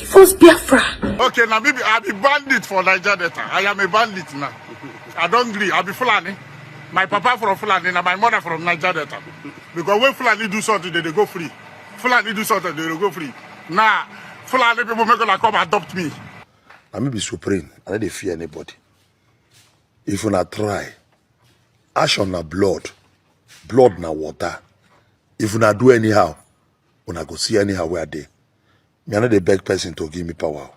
Give us Biafra. Okay, now maybe I'll be bandit for Niger Delta. I am a bandit now. I don't agree. I'll be Fulani. My papa from Fulani and my mother from Niger Delta. Because when Fulani do something, they go free. Fulani do something, they go free. Now, Fulani people make gonna come adopt me. I may be supreme. I don't fear anybody. If you not try, ash on na blood na water. If you not do anyhow, you not go see anyhow where they. Me are not the beg person to give me power.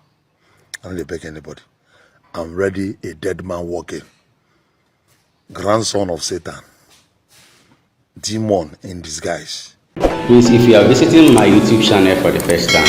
I don't beg anybody. I'm ready, a dead man walking. Grandson of Satan. Demon in disguise. Please, if you are visiting my YouTube channel for the first time,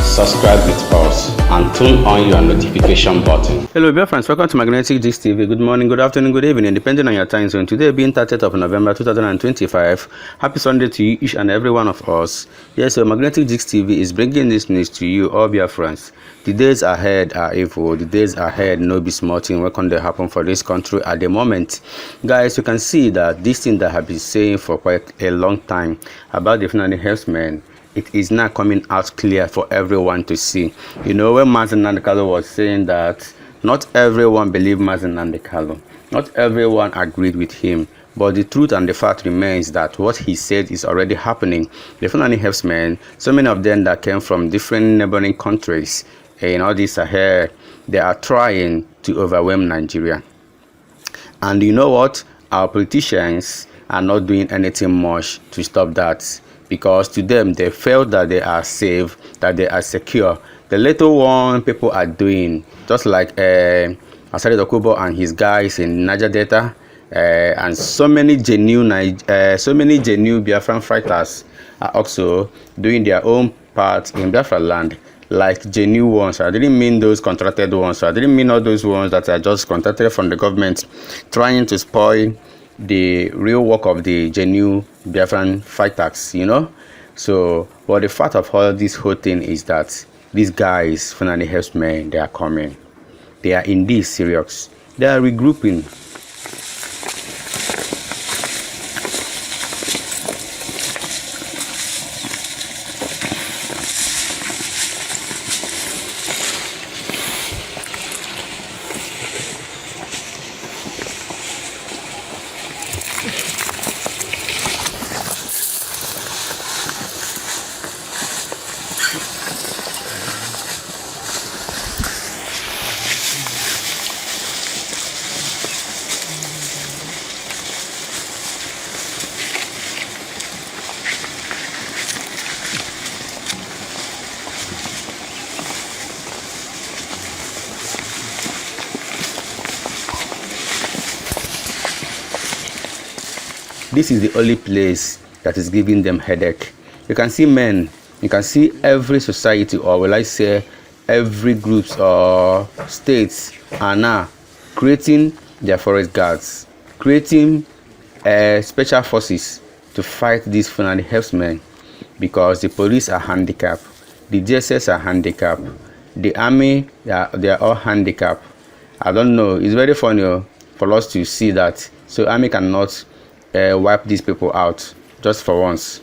subscribe with us and turn on your notification button. Hello Biafrans, welcome to Magnetic Gist TV. Good morning, good afternoon, good evening, depending on your time zone. Today being 30th of November 2025. Happy Sunday to you, each and every one of us. Yes, so Magnetic Gist TV is bringing this news to you, all Biafrans. The days ahead are evil. The days ahead no be small thing. What can they happen for this country at the moment? Guys, you can see that this thing that I have been saying for quite a long time about the Fulani herdsmen, it is now coming out clear for everyone to see. You know, when Mazen Nandekalo was saying that not everyone believed Mazen Nandekalo, not everyone agreed with him, but the truth and the fact remains that what he said is already happening. The Fulani herdsmen, so many of them that came from different neighboring countries in all this Sahel, they are trying to overwhelm Nigeria. And you know what? Our politicians are not doing anything much to stop that. Because to them, they felt that they are safe, that they are secure. The little one people are doing, just like Asari Dokubo and his guys in Niger Delta, and so many genuine Biafran fighters are also doing their own part in Biafra land, like genuine ones. I didn't mean those contracted ones. I didn't mean all those ones that are just contracted from the government, trying to spoil the real work of the genuine Biafran fighters, you know. So, but the fact of all this whole thing is that these guys, Fulani herdsmen, they are coming. They are indeed serious. They are regrouping. This is the only place that is giving them headache. You can see men, you can see every society, or will I say every groups or states are now creating their forest guards, creating special forces to fight these Fulani herdsmen, because the police are handicapped, the DSS are handicapped, the army, they are all handicapped. I don't know, it's very funny for us to see that. So army cannot wipe these people out just for once.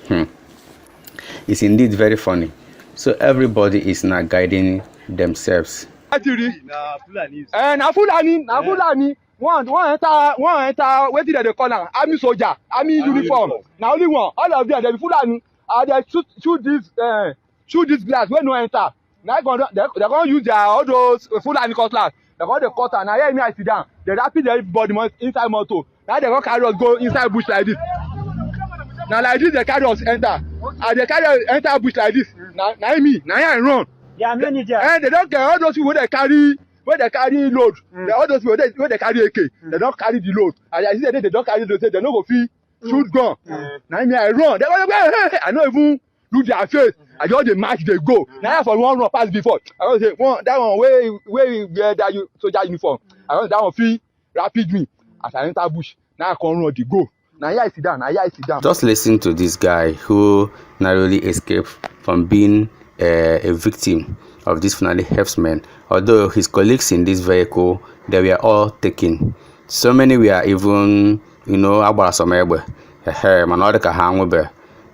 It's indeed very funny. So everybody is now guiding themselves. Fulani. One enter. Waiting they call now. Army soldier, army uniform. Now only one. All of them, they be Fulani. They shoot this glass when no enter. Now they're gonna use their all those Fulani cutlass. They're gonna cut and now here me I sit down. They rapid everybody inside motor. Now they're gonna carry us go inside bush like this. Now like this they carry us enter. And they carry us enter bush like this. Now I run. Yeah, and they don't care all those people they carry load. All those people they carry AK. They don't carry the load. And I see they don't carry the load. They don't go feel shoot gun. Now me I run. They go I don't even look their face. I just the match they go. Now for one run pass before. I don't say that one where wear that soldier uniform. I don't that one feel rapid me. As I enter bush, now I can run the go. Now here I sit down. Just listen to this guy who narrowly escaped from being a victim of this Fulani herdsmen. Although his colleagues in this vehicle, they were all taken. So many were even, you know, about some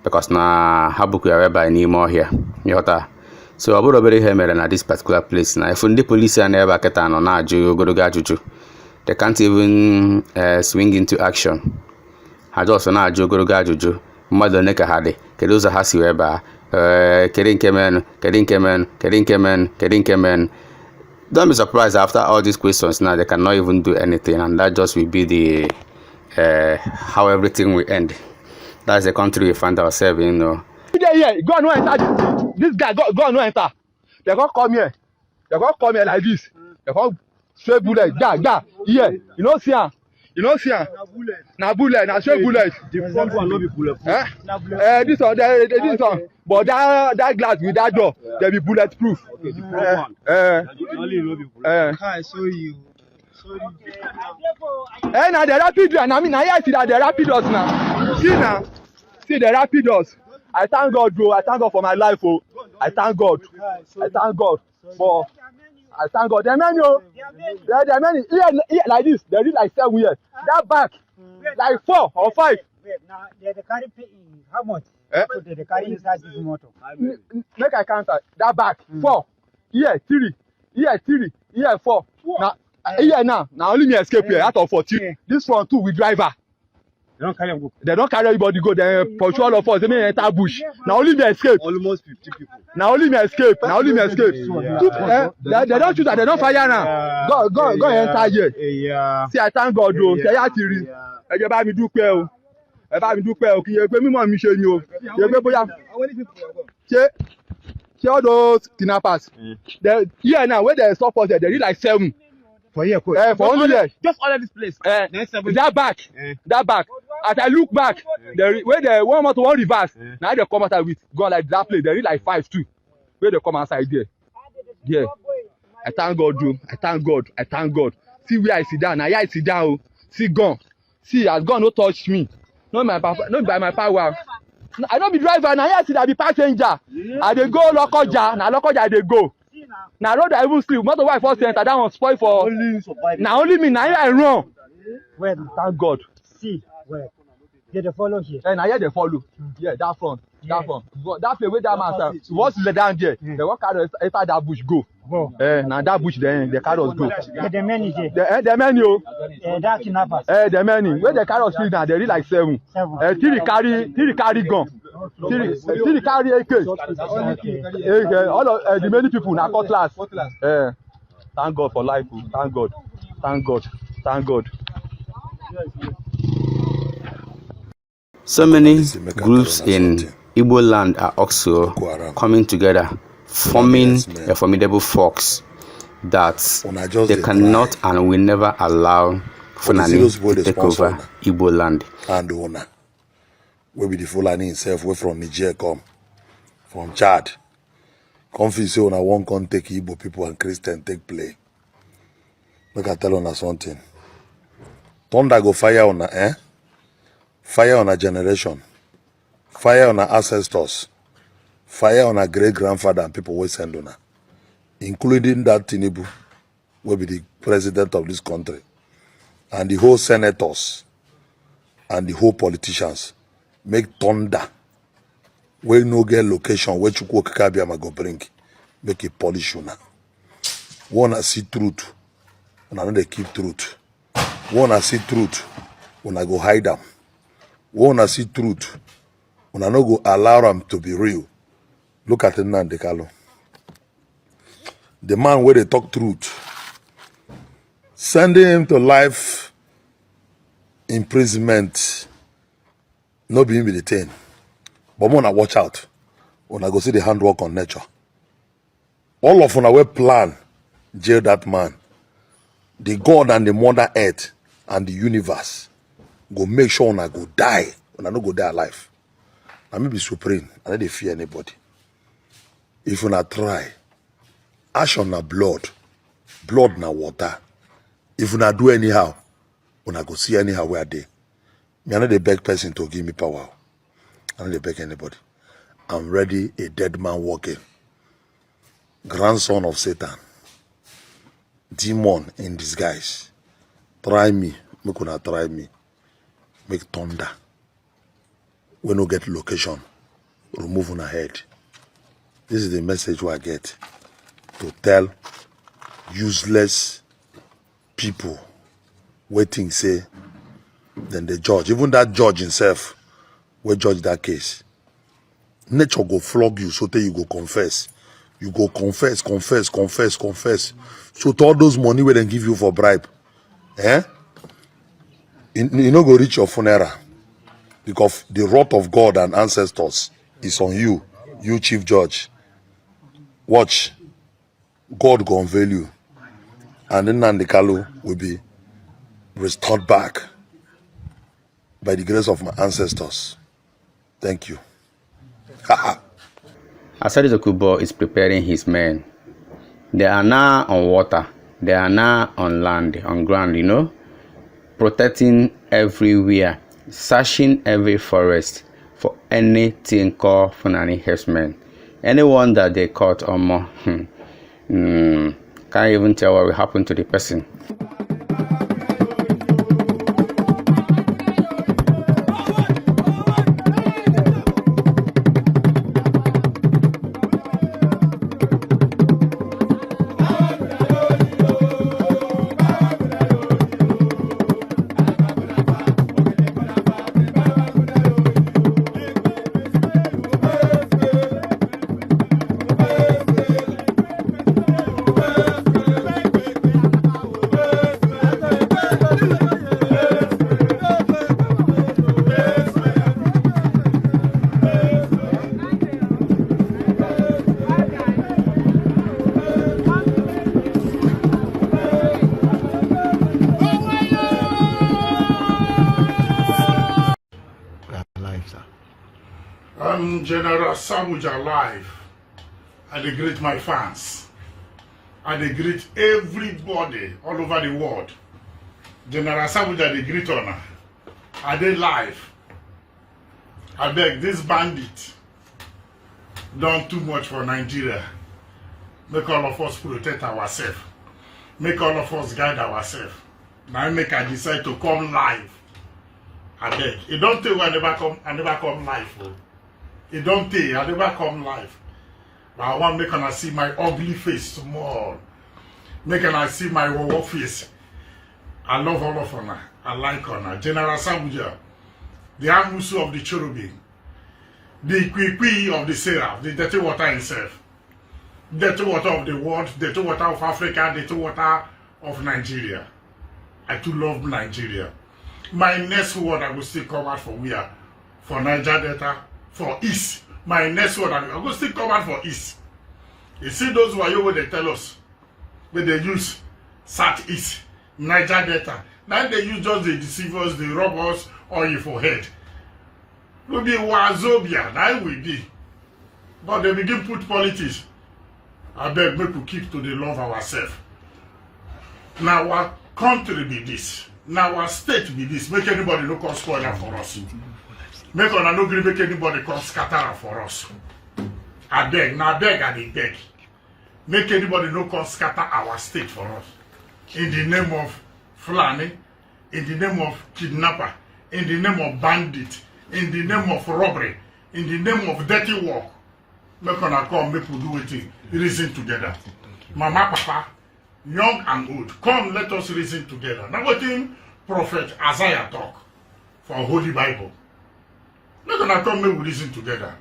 because na habuku ya by any more here. So about very here at this particular place now. If the police are never get on juju, they can't even swing into action. I just na jogoroga juju. Mother neka hade. Kedoza hasi weba. Kedin kemen. Don't be surprised after all these questions now they cannot even do anything, and that just will be the how everything will end. That's the country we find ourselves in, you know. Yeah, go and no enter this guy. Go and no enter. They gonna come here. They gonna come here like this. They gonna straight bullet. Yeah. Yeah. You know see am. Na bullet. Na straight bullet. The front one no be bullet. This one. But that glass with that door, they be bulletproof. Okay, the front one. Only no be bullet. I saw you. Now the rapid one. I mean, I see that the rapid us now. See now. See the rapid us. I thank God, bro. I thank God for my life, oh. I thank God. For I thank God. There are many, oh. There are many. Here like this. There is like 7 years. That back, like 4 or 5. Wait, now they carry how much? So they carry inside this motor. Make I count that back 4. Here 3. Here 3. Here 4. Now here now only me escape here out of 14. This one too with driver. They don't carry them go. They don't carry everybody go. They pursue all of us. They may enter bush. Now only me escape. Almost 50 people. Now only me escape. They don't shoot. They don't fire now. Go enter here. Yeah. See, I thank God, though. Say ya tiri. Ẹ bá mi dúpẹ́ o. Ẹ bá mi dúpẹ́ o. Kí ye pé mímọ́ mi ṣe ni o. Ye pé bóyá. Ṣé all those kidnappers. Here now where they stop us there is like 7. For here, for only there. Just all of this place. That back. As I look back, where the one motor one reverse. Now they come out with gun like that place. There is like 5 too. Where they come outside there. Yeah. I thank God, bro. I thank God. See where I sit down. Now here I sit down. See gun. See as gun no touch me. Not by my power. I don't be driver. Now here I sit down be passenger. I dey go Lokoja. Now Lokoja I dey go. Now road I even sleep. Motor why first enter that one spoil for. Now only me. Now here I run. Where? Thank God. See where? They follow here. Now here they follow. Yeah, that front. That place where that man once you down there, they won't carry inside that bush go. Now that bush then they carry us go. The many there. The many oh. That kidnappers. The many. Where they carry us now, they reach like 7. 3 carry gun. 3 carry AK. All of the many people now cutlass. Thank God for life. Thank God. So many groups in Igbo land are also coming together, forming a formidable force that they cannot and will never allow Fulani to take over Igbo land. And owner, where be the Fulani himself, where from Niger come, from Chad. Come feel say una one can take Igbo people and Christian take play. Make I tell una something. Thunder go fire on fire on a generation, fire on our ancestors, fire on our great-grandfather and people we send on, including that Tinubu, will be the president of this country, and the whole senators, and the whole politicians, make thunder, we no get location, where Chukwu Okikabiyama go bring, make it polish you now. Wanna see truth, wanna know they keep truth. Wanna see truth, wanna go hide them. Wanna see truth, wanna no go allow them to be real. Look at Nnamdi Kanu. The man where they talk truth, sending him to life imprisonment, no being with the thing. But wanna watch out, wanna go see the handwork on nature. All of una will plan jail that man. The God and the Mother Earth and the universe go make sure una go die, una no go die alive. I may be supreme, I don't fear anybody. If una try, ash on na blood na water. If una do anyhow, una go see anyhow where they. Me I no dey beg person to give me power. I no dey beg anybody. I'm ready, a dead man walking. Grandson of Satan. Demon in disguise. Try me, make una try me. Make thunder. We no get location. Remove una head. This is the message I get to tell useless people waiting say then the judge, even that judge himself will judge that case. Nature go flog you so that you go confess. You go confess. So to all those money we then give you for bribe, you no go reach your funeral because the wrath of God and ancestors is on you, you chief judge. Watch, God go unveil you, and then Nandikalu will be restored back by the grace of my ancestors. Thank you. Asadi Dokubo is preparing his men. They are now on water. They are now on land, on ground, you know, protecting everywhere, searching every forest for anything called Fulani herdsmen. Anyone that they caught or more, can't even tell what will happen to the person. General Samuja live. I greet my fans. I greet everybody all over the world. General Samuja they greet honor. I dey live. I beg this bandit done too much for Nigeria. Make all of us protect ourselves. Make all of us guide ourselves. Now make I decide to come live. I beg. It don't tell I never come live. Oh. It don't tell I never come live. But I want make I see my ugly face small. Make I see my wow face. I love all of honor. I like honor. General Samuja, the Amusu of the cherubim, the Kwikwi of the seraph, the dirty water himself, dirty water of the world, dirty water of Africa, dirty water of Nigeria. I too love Nigeria. My next word I will still come out for where? For Niger Delta, for East. My next word I will still come out for East. You see those who are here where they tell us, where they use Southeast, Niger Delta. Now they use just the deceivers, the robbers, oil for head. Will be Wazobia, that will be. But they begin put politics. I beg make we keep to the love ourselves. Now our country be this. Now our state be this. Make anybody no come spoil for us. Make on no gree make anybody come scatter for us. I beg, now beg and I beg. Make anybody no come scatter our state for us. In the name of Fulani, in the name of kidnapper, in the name of bandit, in the name of robbery, in the name of dirty work. Make on come, make we do it, reason together. Mama, Papa, young and old, come let us reason together. Now what in Prophet Isaiah talk for Holy Bible. Make on come, make we reason together.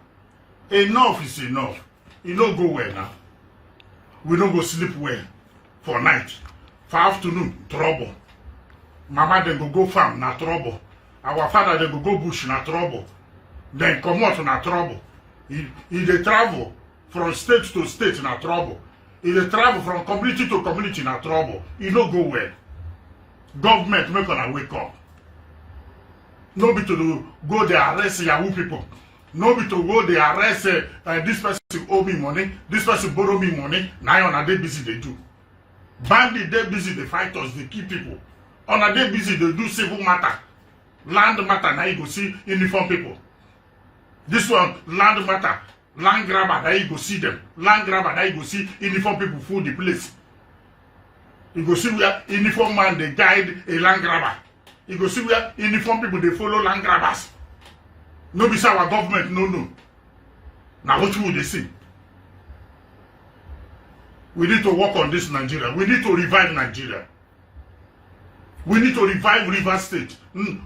Enough is enough. You don't go well now. We don't go sleep well for night. For afternoon, trouble. Mama then go farm, na trouble. Our father then go bush, na trouble. Then come out, na trouble. He they travel from state to state, na trouble. He they travel from community to community, na trouble. He don't go well. Government make on wake up. No be to go there arrest Yahoo people. No be to go there arrest this person owe me money, this person borrow me money. Now on a day busy they do. Bandit they busy they fight us, they kill people. On a day busy they do civil matter. Land matter, now you go see uniform people. This one, land matter, land grabber, now you go see them. Land grabber, now you go see uniform people full the place. You go see where uniform man they guide a land grabber. You go see where uniform people they follow land grabbers. No be our government, no. Now what would they see? We need to work on this Nigeria. We need to revive Nigeria. We need to revive River State.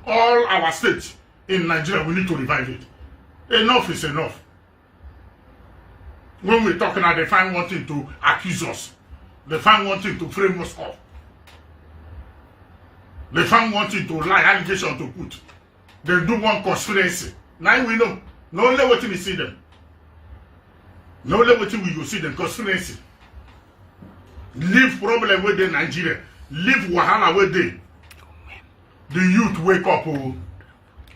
All our states in Nigeria, we need to revive it. Enough is enough. When we're talking about, they find one thing to accuse us. They find one thing to frame us up. They find one thing to lie, allegation to put. They do one conspiracy. Now we know. No only what we see them. No only what we see them. Conspiracy. Leave problem with the Nigeria. Leave Wahala with them. The youth wake up. Oh.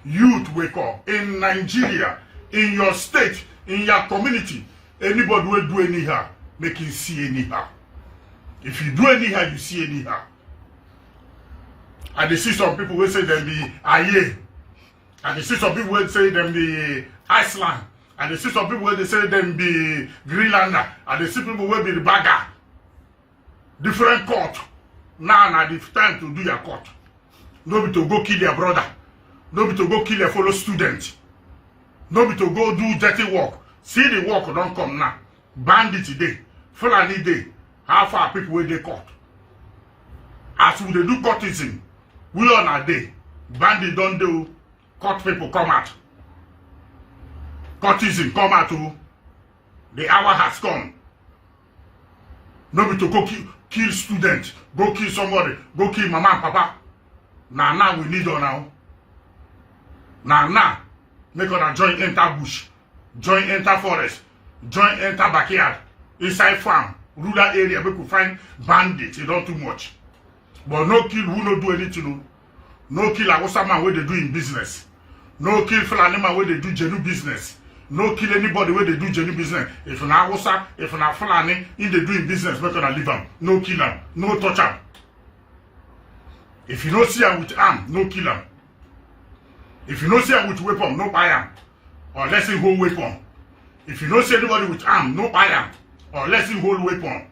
Youth wake up. In Nigeria, in your state, in your community, anybody will do anyhow, make you see anyhow. If you do anyhow, you see anyhow. And they see some people will say them be Aye. And they see some people will say them be Iceland. And they see some people will say them be Greenlander. And they see people will be the bagger. Different court. Now the time to do your court. Nobody to go kill their brother. Nobody to go kill their fellow student. Nobody to go do dirty work. See the work don't come now. Bandit day. Fulani day. How far people will they court? As we they do courtism, we on a day. Bandit don't do. Court people come out. Courtism come out too. The hour has come. Nobody to go kill students. Go kill somebody. Go kill mama and papa. Now we need on now. Now. Make us join enter bush. Join enter forest. Join enter backyard. Inside farm. Rural area. We could find bandits. It's not too much. But no kill who no do anything. No kill Awosa man where they do in business. No kill Fulani man where they do genuine business. No kill anybody where they do genuine business. If an Awosa, if an Fulani, if they do in business, we're gonna leave them. No kill them. No touch them. If you don't see them with arm, no kill them. If you don't see them with weapon, no buy them. Or let's say hold weapon. If you don't see anybody with arm, no buy them. Or let's say hold weapon.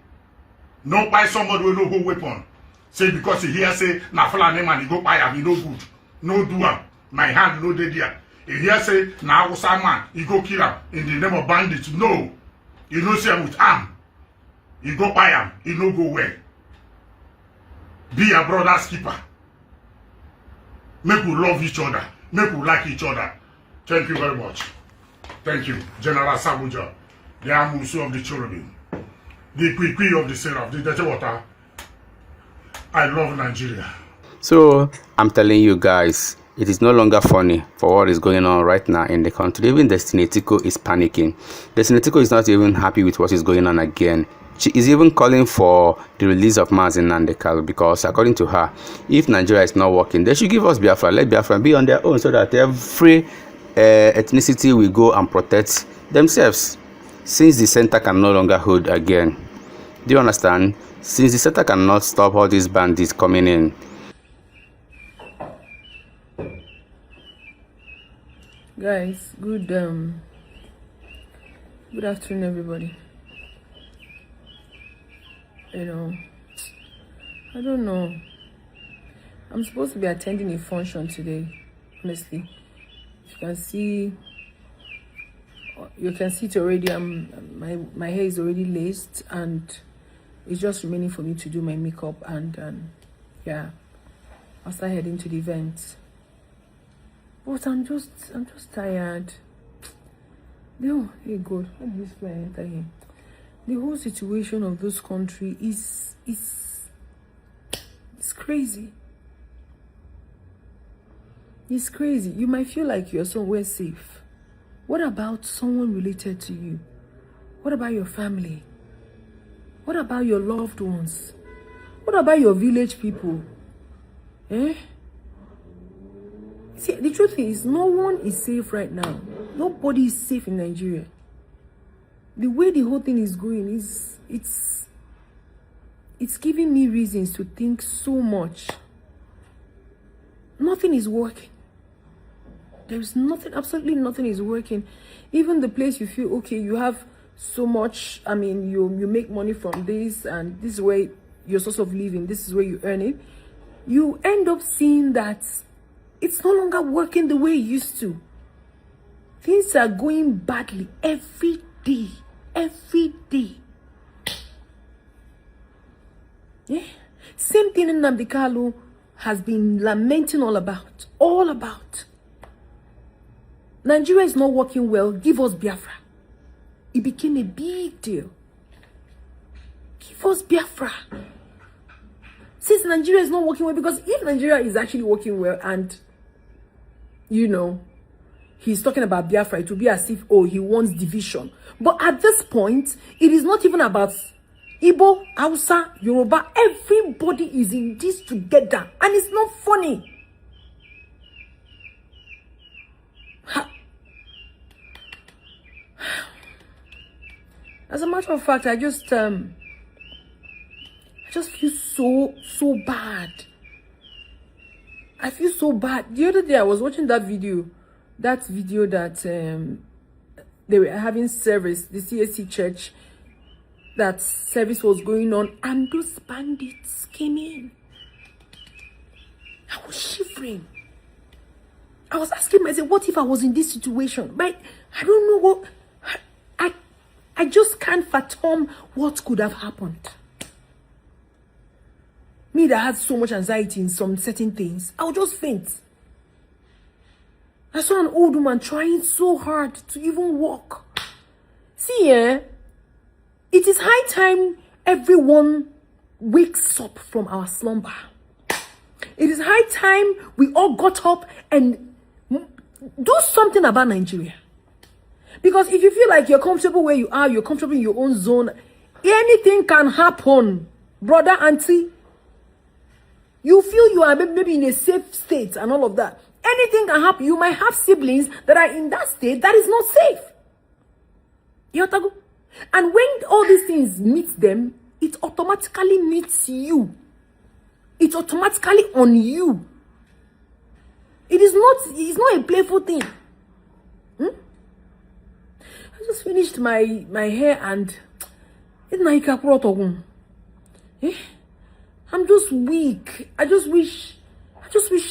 No buy somebody with no hold weapon. Say because he hear say na Fulani man he go buy am, he no good. No do am. My hand no dey there. If hear say na Hausa man he go kill am in the name of bandits. No. You no see am with arm. He go buy am, he no go well. Be a brother's keeper. Make we love each other. Make we like each other. Thank you very much. Thank you. General Sabuja, the Amusu of the cherubim, the Kwikwi of the seraph, the dirty water. I love Nigeria. So I'm telling you guys, it is no longer funny for what is going on right now in the country. Even Destiny Tiko is panicking. Destiny Tiko is not even happy with what is going on again. She is even calling for the release of Mazin Nandekal because, according to her, if Nigeria is not working, they should give us Biafra. Let Biafra be on their own so that every ethnicity will go and protect themselves. Since the center can no longer hold again. Do you understand? Since the center cannot stop all these bandits coming in. Guys, good afternoon, everybody. I don't know. I'm supposed to be attending a function today, honestly. You can see it already. My hair is already laced, and it's just remaining for me to do my makeup, and yeah, I'll start heading to the event. But I'm just tired. Hey God, how did this fly enter here? The whole situation of this country is crazy. It's crazy. You might feel like you're somewhere safe. What about someone related to you? What about your family? What about your loved ones? What about your village people? See, the truth is, no one is safe right now. Nobody is safe in Nigeria. The way the whole thing is going it's giving me reasons to think so much. Nothing is working. There's nothing, absolutely nothing is working. Even the place you feel, okay, you have so much, you make money from this, and this is where your source of living, this is where you earn it. You end up seeing that it's no longer working the way it used to. Things are going badly every day. Every day. Yeah. Same thing Nnamdi Kanu has been lamenting all about. All about. Nigeria is not working well. Give us Biafra. It became a big deal. Give us Biafra. Since Nigeria is not working well, because if Nigeria is actually working well and, you know, he's talking about Biafra, it will be as if, oh, he wants division. But at this point, it is not even about Igbo, Hausa, Yoruba. Everybody is in this together. And it's not funny. As a matter of fact, I just feel so bad. I feel so bad. The other day I was watching that video that they were having service, the CSC church, that service was going on, and those bandits came in. I was shivering. I was asking myself, what if I was in this situation? But I don't know what. I just can't fathom what could have happened. Me that had so much anxiety in some certain things, I would just faint. I saw an old woman trying so hard to even walk. See, it is high time everyone wakes up from our slumber. It is high time we all got up and do something about Nigeria. Because if you feel like you're comfortable where you are, you're comfortable in your own zone, anything can happen, brother, auntie. You feel you are maybe in a safe state and all of that. Anything can happen. You might have siblings that are in that state that is not safe. And when all these things meet them, it automatically meets you. It's automatically on you. It's not a playful thing. I just finished my hair and I'm just weak. I just wish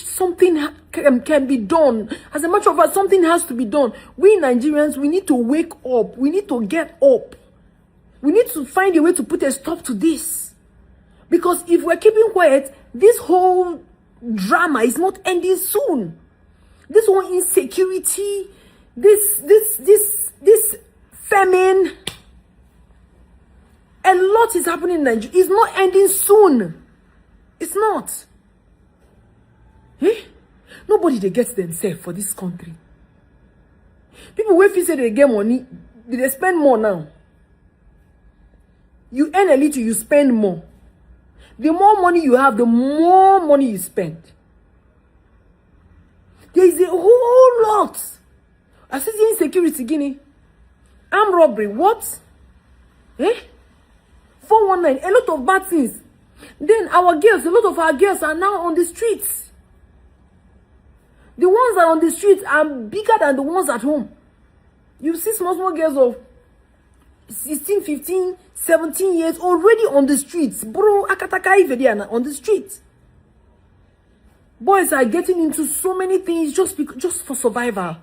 something can be done. As a matter of fact, something has to be done. We Nigerians, we need to wake up. We need to get up. We need to find a way to put a stop to this. Because if we're keeping quiet, this whole drama is not ending soon. This whole insecurity, this famine, a lot is happening in Nigeria. It's not ending soon. It's not. Nobody they get themselves for this country. People wait for say they get money, they spend more now. You earn a little, you spend more. The more money you have, the more money you spend. There is a whole lot. I see the insecurity, Guinea. Armed robbery, what? 419, a lot of bad things. Then our girls, a lot of our girls are now on the streets. The ones that are on the streets are bigger than the ones at home. You see small girls of 16, 15, 17 years already on the streets. Bro, akataka on the streets. Boys are getting into so many things just for survival.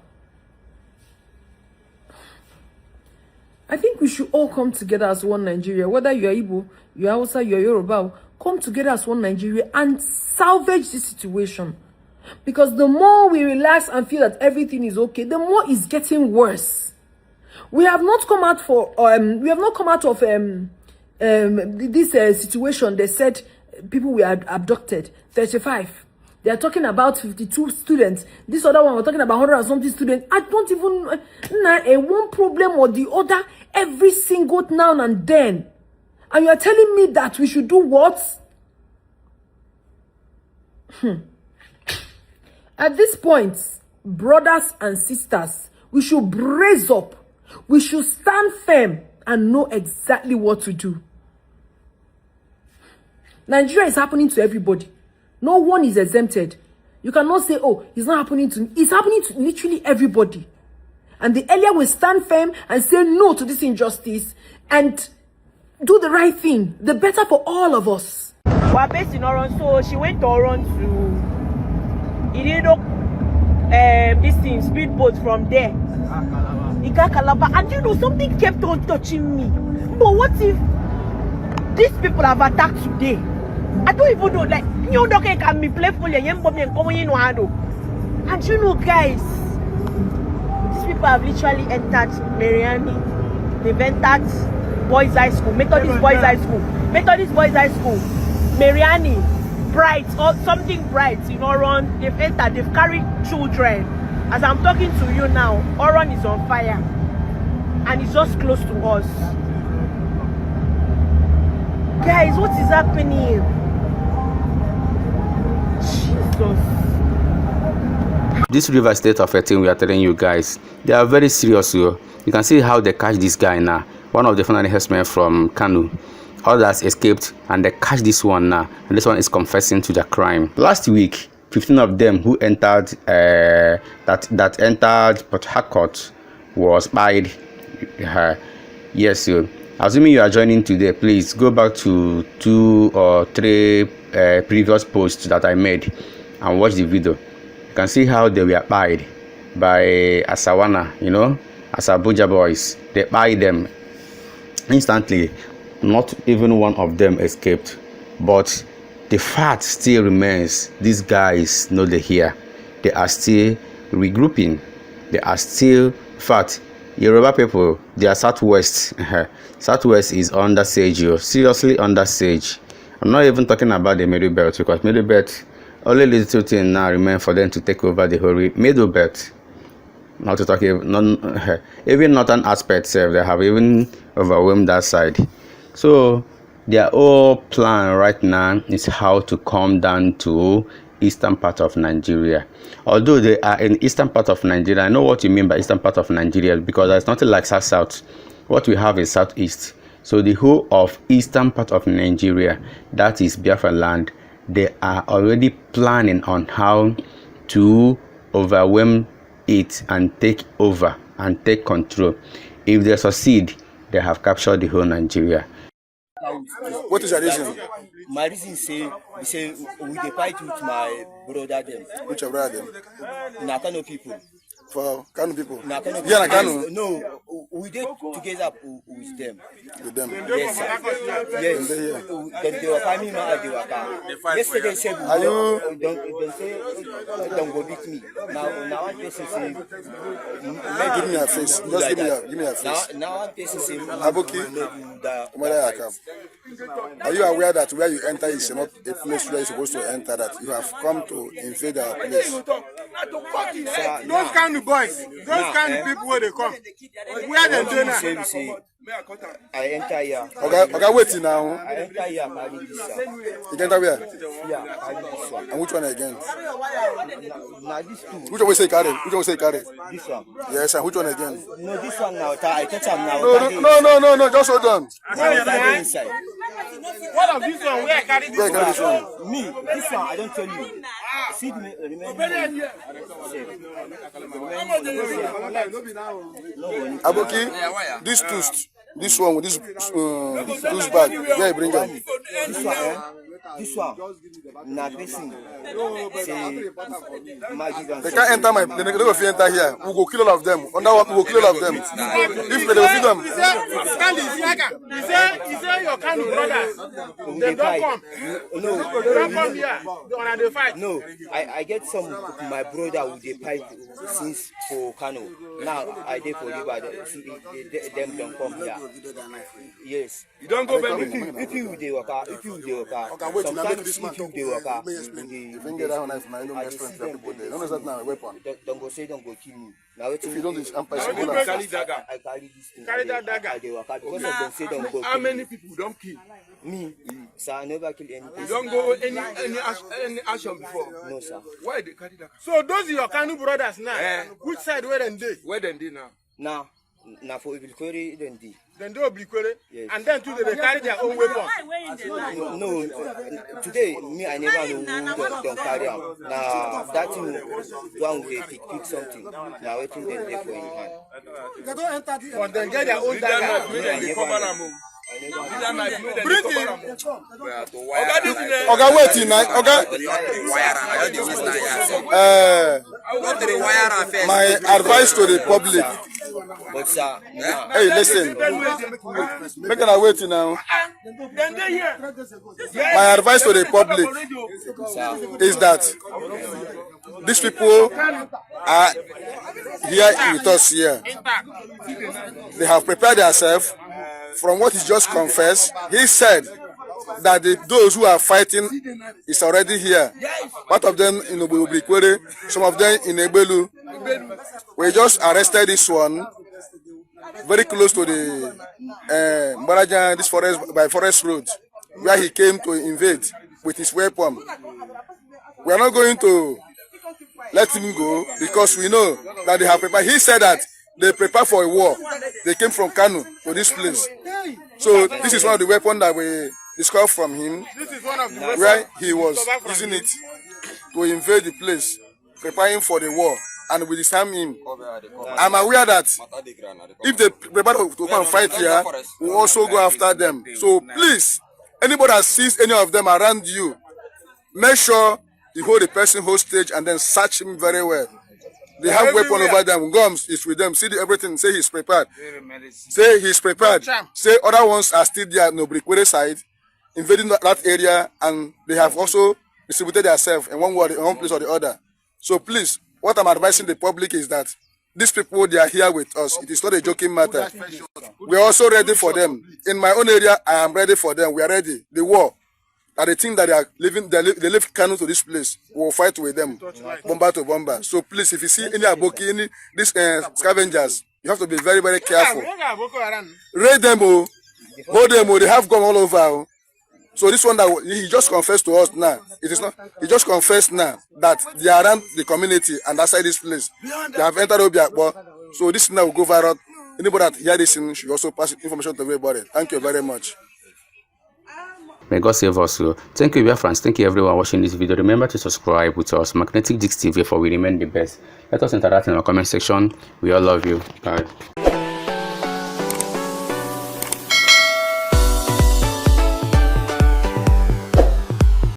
I think we should all come together as one Nigeria. Whether you are Igbo, you are Hausa, you are Yoruba, come together as one Nigeria and salvage this situation. Because the more we relax and feel that everything is okay, the more it's getting worse. We have not come out of this situation. They said people were abducted. 35. They are talking about 52 students. This other one, we're talking about 100 and something students. I don't even one problem or the other every single now and then. And you are telling me that we should do what? At this point, brothers and sisters, we should brace up. We should stand firm and know exactly what to do. Nigeria is happening to everybody. No one is exempted. You cannot say, oh, it's not happening to me. It's happening to literally everybody. And the earlier we stand firm and say no to this injustice and do the right thing, the better for all of us. We're based in Oron, so she went to Oron to this thing, speedboat from there. And you know, something kept on touching me. But what if these people have attacked today? I don't even know. Like, you don't can be playful and and you know, guys, these people have literally entered Mariani. They've entered Boys High School, Methodist Boys High School, Mariani, Bright, or something bright, you know, run. They've entered, they've carried children. As I'm talking to you now, Oron is on fire. And it's just close to us. Guys, what is happening? Jesus. This river state of thing we are telling you guys, they are very serious. You can see how they catch this guy now. One of the Fulani herdsmen from Kanu. Others escaped and they catch this one now. And this one is confessing to the crime. Last week, 15 of them who entered that entered Port Harcourt was buyed. Yes, assuming you are joining today, please go back to 2 or 3 previous posts that I made and watch the video. You can see how they were buyed by Asawana, you know, Asabuja boys. They buy them instantly. Not even one of them escaped, but the fact still remains. These guys know they're here. They are still regrouping. They are still fat. Yoruba people, they are southwest. Southwest is under siege. Seriously under siege. I'm not even talking about the middle belt, because middle belt, only little thing now remain for them to take over the whole middle belt. Not to talk even northern aspects, they have even overwhelmed that side. So their whole plan right now is how to come down to eastern part of Nigeria. Although they are in eastern part of Nigeria, I know what you mean by eastern part of Nigeria, because there's nothing like south. What we have is southeast. So the whole of eastern part of Nigeria, that is Biafra land, they are already planning on how to overwhelm it and take over and take control. If they succeed, they have captured the whole Nigeria. What is your reason? My reason is say we dey fight with my brother them. Which your brother them? Nakano people. For Kanu people? Nakano people. Yeah, Nakano. No, we did together with them. With them? Yes, sir. Yes. They were coming now. They were yesterday said, are you? Don't say, don't go beat me. Now one person say, give me a face. Just give me a face. Now one person say, Abuki, are you aware that where you enter is not a place where you're supposed to enter, that you have come to invade our place? Those kind of boys, those kind of people where they come. Where they do now? I enter here. Okay, wait now. I enter here. You enter where? Yeah. And which one again? Now this two. Which one we say carry? Which one we say carry? This one. Yes, and which one again? No, this one now. I catch them now. No, just hold on. Inside. What of this one? Where carry this one? This one? Me, this one, I don't tell you. See me, remember. Aboki, this one with this bag, where you bring them? This one, not missing. They can't enter my. They don't enter here. We go kill all of them. Under what? We go kill all of them. If they will feed them. He said your kind of brothers. They don't come. No, they don't come here. They want to fight. No, I get some my brother who they fight since for Kano. Now I did for you, but them don't come here. Yes. You don't go back. If you they work out, sometimes if you they work out, don't go say don't go kill me. Now if you don't, I carry this thing. Carry that dagger. They work out because of them say don't go. How many people don't kill? Me, sir, I never kill anything. You don't go any action before? No, sir. Why they carry that? So those are your Kanu brothers now. Which side where they? Where they now? Now for Obliquere, then they. Then they Obliquere? Yes. And then today they carry their own weapon? No, today, me, I never know who don't carry them. Now, that thing, one way they pick something. Now, waiting they for in hand. But then get their own dagger. Okay, wait tonight. Okay. My advice to the public: Sir. Hey, listen. Make an wait now. My advice to the public is that these people are here with us here. They have prepared themselves. From what he just confessed, he said that those who are fighting is already here. Part of them in Obulikwere, some of them in Ebelu. We just arrested this one very close to the Mbarajan, this forest by Forest Road, where he came to invade with his weapon. We are not going to let him go because we know that they have prepared. He said that they prepare for a war. They came from Kano to this place. So this is one of the weapons that we discovered from him, where he was using it to invade the place, preparing for the war, and we disarm him. I'm aware that if they prepare to come and fight here, we will also go after them. So please, anybody that sees any of them around you, make sure you hold the person hostage and then search him very well. They have weapon over them. Guns is with them. See everything. Say he's prepared. Say he's prepared. Say other ones are still there. No Brickweary side, invading that area, and they have also distributed themselves in one place or the other. So please, what I'm advising the public is that these people, they are here with us. It is not a joking matter. We are also ready for them. In my own area, I am ready for them. We are ready. The war. And the thing that they are living, they live Kano to this place. We will fight with them, bomber to bomber. So please, if you see any Aboki, any these scavengers, you have to be very, very careful. Raid them, hold them, they have gone all over. So this one that he just confessed to us now, it is not. He just confessed now that they are around the community and outside this place. They have entered Obiakbo. So this now will go viral. Anybody that hear this should also pass information to everybody. Thank you very much. May God save us. Thank you, Biafrans. Thank you, everyone watching this video. Remember to subscribe with us, Magnetic Dix TV, for we remain the best. Let us interact in our comment section. We all love you. Bye.